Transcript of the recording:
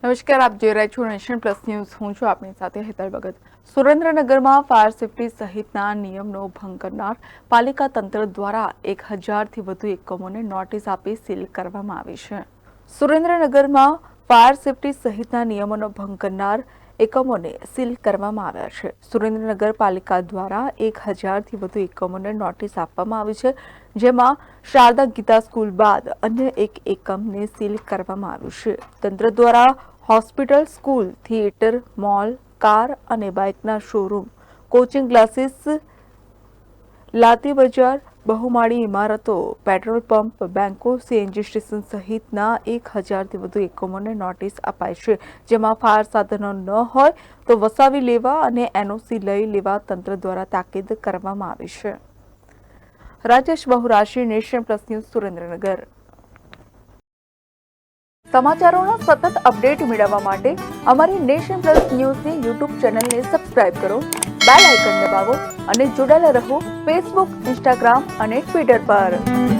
નમસ્કાર, આપ જોઈ રહ્યા છો નેશન પ્લસ ન્યૂઝ. હું છું આપની સાથે હેતલ ભગત. સુરેન્દ્રનગરમાં ફાયર સેફટી સહિતના નિયમનો ભંગ કરનાર પાલિકા તંત્ર દ્વારા 1000થી વધુ એકમોને નોટિસ આપી સીલ કરવામાં આવી છે. સુરેન્દ્રનગરમાં ફાયર સેફટી સહિતના નિયમોનો ભંગ કરનાર એકમોને સીલ કરવામાં આવ્યા છે. સુરેન્દ્રનગર પાલિકા દ્વારા 1000થી વધુ એકમોને નોટિસ આપવામાં આવી છે, જેમાં શારદા ગીતા સ્કૂલ બાદ અન્ય એક એકમને સીલ કરવામાં આવ્યું છે. તંત્ર દ્વારા hospital, school, theatre, mall, car અને બાઇકના શોરૂમ, કોચિંગ ક્લાસીસ, લાતી બજાર, બહુમાળી ઇમારતો, પેટ્રોલ પંપ, બેંકો, સીએનજી સ્ટેશન સહિતના 1000થી વધુ એકમોને નોટિસ અપાઈ છે, જેમાં ફાયર સાધનો ન હોય તો વસાવી લેવા અને એનઓસી લઈ લેવા તંત્ર દ્વારા તાકીદ કરવામાં આવી છે. Rajesh બહુરાશી, nation plus news, Surendranagar. સમાચારોના સતત અપડેટ મેળવવા માટે અમારી નેશન પ્લસ ન્યૂઝની યુટ્યુબ ચેનલને સબસ્ક્રાઇબ કરો, બેલ આઇકન દબાવો અને જોડાયેલા રહો ફેસબુક, ઇન્સ્ટાગ્રામ અને ટ્વિટર પર.